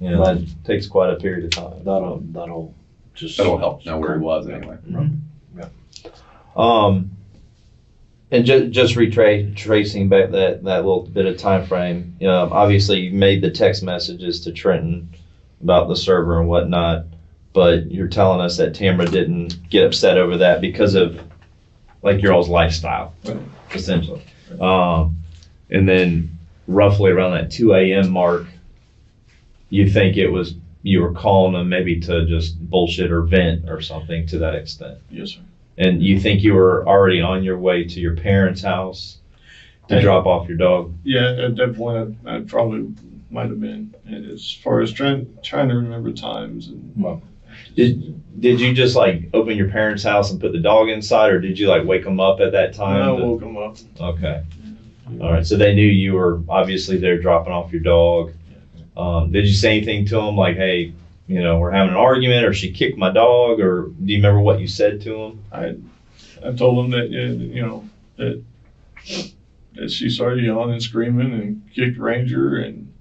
that takes quite a period of time. That'll just That'll help know where he was anyway. And just retracing back that little bit of time frame, obviously you made the text messages to Trenton about the server and whatnot, but you're telling us that Tamara didn't get upset over that because of like your all's lifestyle, essentially. And then roughly around that 2 a.m. mark, you think you were calling them maybe to just bullshit or vent or something to that extent. Yes, sir. And you think you were already on your way to your parents' house to drop off your dog? Yeah, at that point, I probably might have been. And as far as trying to remember times. And Did you just like open your parents' house and put the dog inside, or did you like wake them up at that time? I woke them up. Okay. All right. So they knew you were obviously there dropping off your dog. Did you say anything to them like, hey, we're having an argument, or she kicked my dog, or do you remember what you said to them? I told them that that she started yelling and screaming and kicked Ranger, and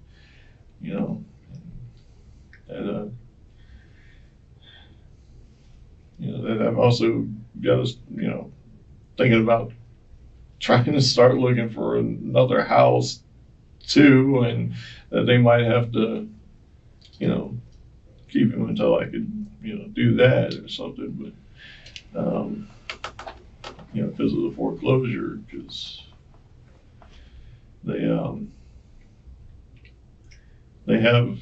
that I've also got us thinking about trying to start looking for another house too, and that they might have to keep him until I could do that or something, but because of the foreclosure, because they have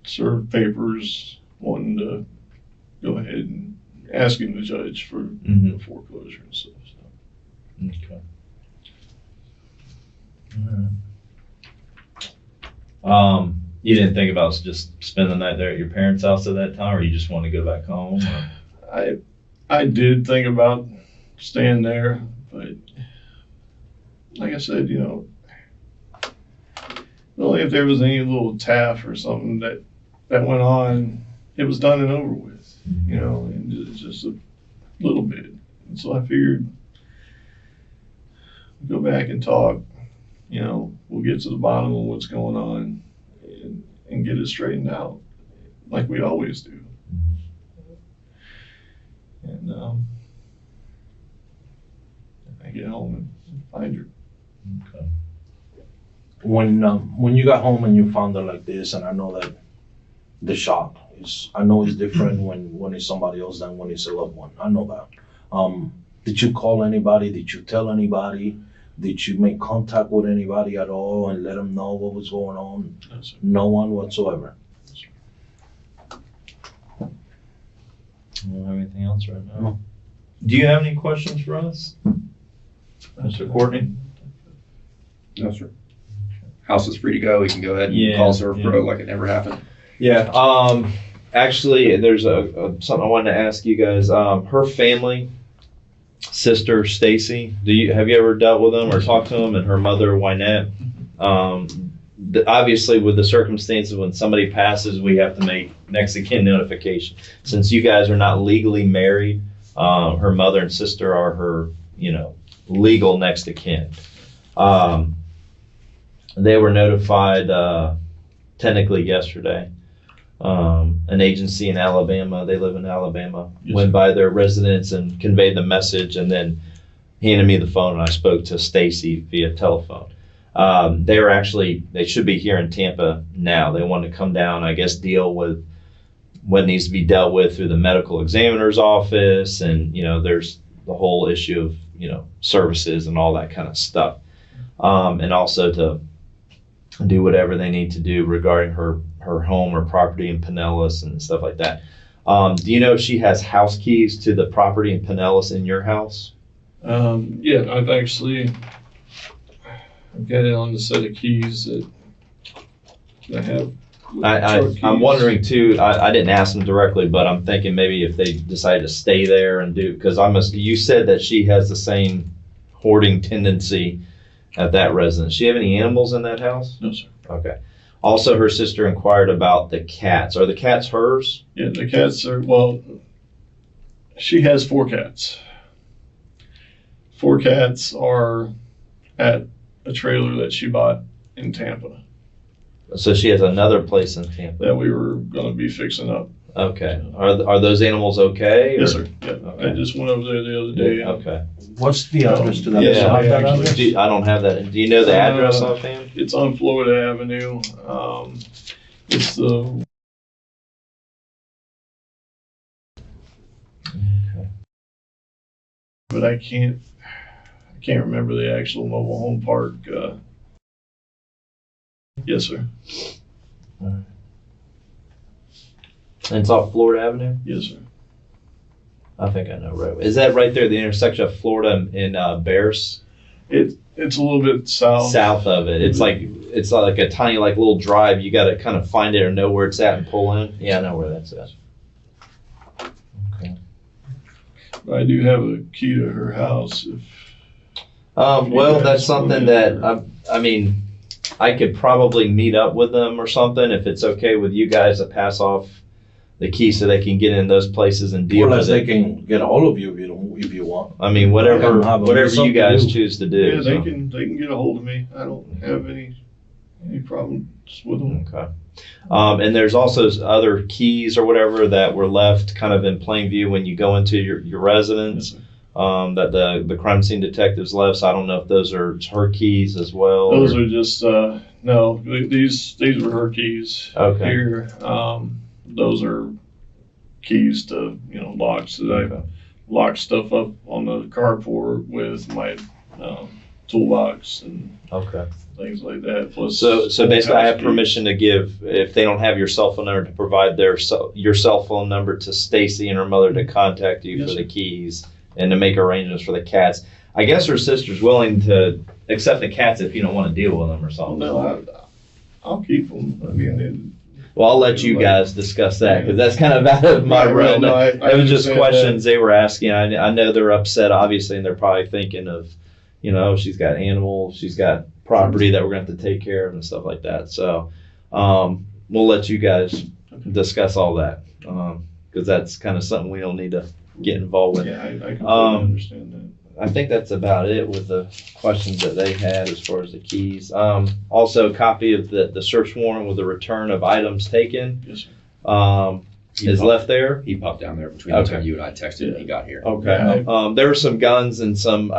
served papers wanting to go ahead and asking the judge for the foreclosure and stuff. So. Okay. All right. You didn't think about just spending the night there at your parents' house at that time, or you just want to go back home? Or? I did think about staying there, but like I said, only if there was any little taff or something that went on, it was done and over with, and just a little bit. And so I figured, go back and talk, we'll get to the bottom of what's going on and get it straightened out like we always do. And I get home and find her. Okay. When you got home and you found her like this, and I know that the shock is, I know it's different when it's somebody else than when it's a loved one. I know that. Did you call anybody? Did you tell anybody? Did you make contact with anybody at all and let them know what was going on? No, sir. No one whatsoever. You don't have anything else right now? No. Do you have any questions for us, Mr. Courtney? No, sir. House is free to go. We can go ahead and call Serve Pro like it never happened. Yeah. Actually, there's something I wanted to ask you guys. Her family, sister Stacy, have you ever dealt with them or talked to them? And her mother Wynette. Obviously, with the circumstances when somebody passes, we have to make next of kin notification. Since you guys are not legally married, her mother and sister are her, legal next of kin. They were notified technically yesterday. An agency in Alabama, they live in Alabama, went by their residence and conveyed the message, and then handed me the phone, and I spoke to Stacy via telephone. They should be here in Tampa now. They want to come down, I guess, deal with what needs to be dealt with through the medical examiner's office, and there's the whole issue of services and all that kind of stuff, and also to do whatever they need to do regarding her home or property in Pinellas and stuff like that. Do you know if she has house keys to the property in Pinellas in your house? Yeah, I've got it on the set of keys that I have. I'm wondering too, I didn't ask them directly, but I'm thinking maybe if they decide to stay there and because you said that she has the same hoarding tendency at that residence. Do you have any animals in that house? No, sir. Okay. Also, her sister inquired about the cats. Are the cats hers? Yeah, the cats are, she has 4 cats. 4 cats are at a trailer that she bought in Tampa So she has another place in Tampa. that we were going to be fixing up. Okay. Are those animals okay? Yes, or- sir. Yeah, Okay. I just went over there the other day. Okay. What's the address to that? Yeah, Do you have that actually- address? I don't have that. Do you know the address offhand? It's on Florida Avenue. It's the but I can't remember the actual mobile home park. Yes, sir. And it's off Florida Avenue? Yes, sir. I think I know right. Is that right there, the intersection of Florida and Bears? It's a little bit south. South of it. It's like a tiny like little drive. You got to kind of find it or know where it's at and pull in. Yeah, I know where that's at. Okay. I do have a key to her house. Well, that's something that I mean, I could probably meet up with them or something if it's okay with you guys to pass off the key so they can get in those places and deal Or with else it. they can get a hold of you if you want. I mean, whatever Yeah, you something guys to do. choose to do. Yeah, they so. can get a hold of me. I don't have any problems with them. Okay. And there's also other keys or whatever that were left kind of in plain view when you go into your residence. Yes, sir. That the crime scene detectives left. So I don't know if those are her keys as well. Those or- are just no. These were her keys. Okay. Here, those are keys to locks that I Okay. lock stuff up on the carport with my toolbox and Okay. things like that. Plus, So basically, I have house permission to give, if they don't have your cell phone number, to provide your cell phone number to Stacy and her mother to contact you Yes, for sir. the keys and to make arrangements for the cats. I guess her sister's willing to accept the cats if you don't want to deal with them or keys. something. No, I'll keep them. I mean, Well, I'll let you guys discuss that because that's kind of out of my Right, realm. no, I It was just understand questions they were asking. I know they're upset, obviously, and they're probably thinking of, she's got animals, she's got property that we're going to have to take care of and stuff like that. So we'll let you guys discuss all that because that's kind of something we don't need to get involved with. yeah, I completely understand that. I think that's about it with the questions that they had as far as the keys. Also, a copy of the search warrant with the return of items taken Yes, sir. is left there. He popped down there between the Okay. time you and I texted and he got here. Okay. There were some guns and some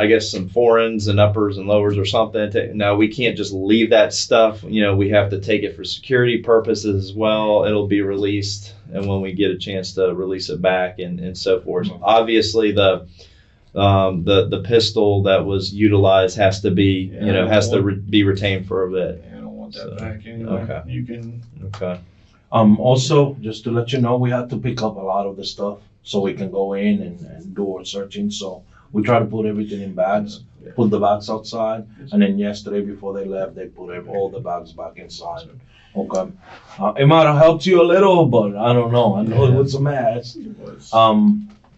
forens and uppers and lowers or something. Now, we can't just leave that stuff. We have to take it for security purposes as well. It'll be released, and when we get a chance to release it back and so forth. Obviously, the pistol that was utilized has to be, be retained for a bit. Yeah, I don't want that So, back anyway. okay. You can. Okay. Also, just to let you know, we had to pick up a lot of the stuff so we can go in and do our searching. So we try to put everything in bags, put the bags outside, and then yesterday before they left, they put all the bags back inside. Okay. It might have helped you a little, but I don't know. I know it was a mess. It was.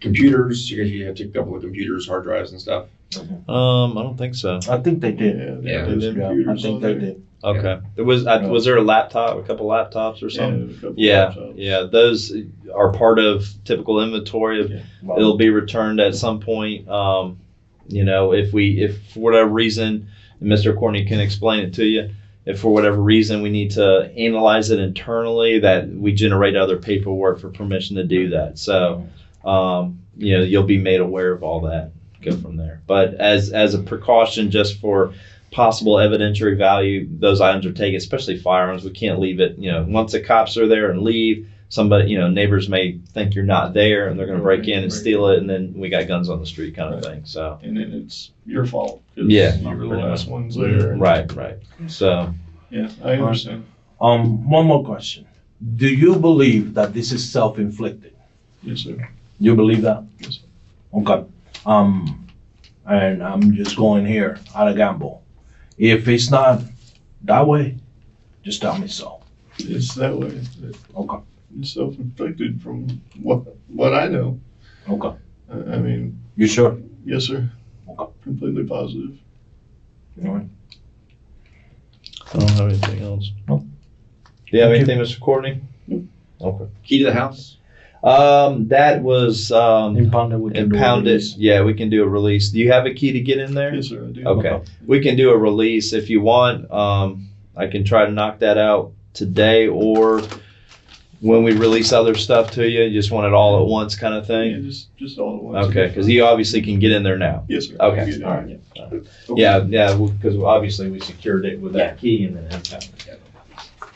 Computers, you have to take a couple of computers, hard drives and stuff. I don't think so. I think they did. Yeah, those they did. Yeah, I computers think on they there. did. Okay. Was there a couple laptops or something? Yeah, a couple Yeah, laptops. yeah, those are part of typical inventory. Yeah. It'll be returned at some point. If for whatever reason, and Mr. Courtney can explain it to you, if for whatever reason we need to analyze it internally, that we generate other paperwork for permission to do that. So, you'll be made aware of all that. Go from there. But as a precaution, just for possible evidentiary value, those items are taken, especially firearms. We can't leave it. Once the cops are there and leave, somebody, neighbors may think you're not there and they're going to break in and steal it, and then we got guns on the street, kind of thing. So, And then it's your fault. 'Cause Yeah. You were the last ones there. right. So, Yeah, I understand. One more question. Do you believe that this is self-inflicted? Yes, sir. You believe that? Yes, sir. Okay. And I'm just going here out of gamble. If it's not that way, just tell me so. It's that way. Okay. It's self-inflicted from what I know. Okay. I mean, You sure? yes, sir. Okay. Completely positive. All right. I don't have anything else. No. Do you have Thank anything, Mr. Courtney? Nope. Okay. Key to the house? That was Impounded. We can do a impounded. release. Yeah, we can do a release. Do you have a key to get in there? Yes, sir, I do. Okay. We can do a release if you want. I can try to knock that out today, or when we release other stuff to you, you just want it all at once kind of Yeah, thing? just all at once. Okay, because he obviously can get in there now. Yes, sir. Okay, Yeah. all right. Yeah, because obviously we secured it with that key and then.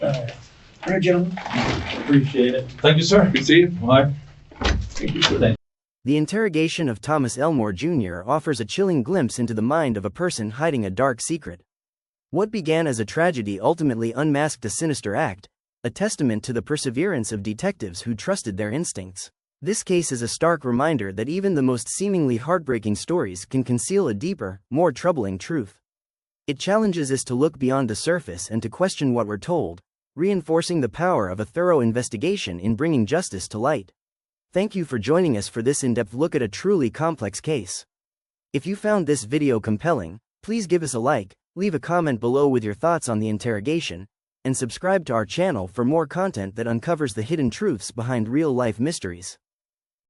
All right, gentlemen. Appreciate it. Thank you, sir. Good to see you. All right. Thank you, sir. The interrogation of Thomas Elmore Jr. offers a chilling glimpse into the mind of a person hiding a dark secret. What began as a tragedy ultimately unmasked a sinister act, a testament to the perseverance of detectives who trusted their instincts. This case is a stark reminder that even the most seemingly heartbreaking stories can conceal a deeper, more troubling truth. It challenges us to look beyond the surface and to question what we're told, reinforcing the power of a thorough investigation in bringing justice to light. Thank you for joining us for this in-depth look at a truly complex case. If you found this video compelling, please give us a like, leave a comment below with your thoughts on the interrogation, and subscribe to our channel for more content that uncovers the hidden truths behind real-life mysteries.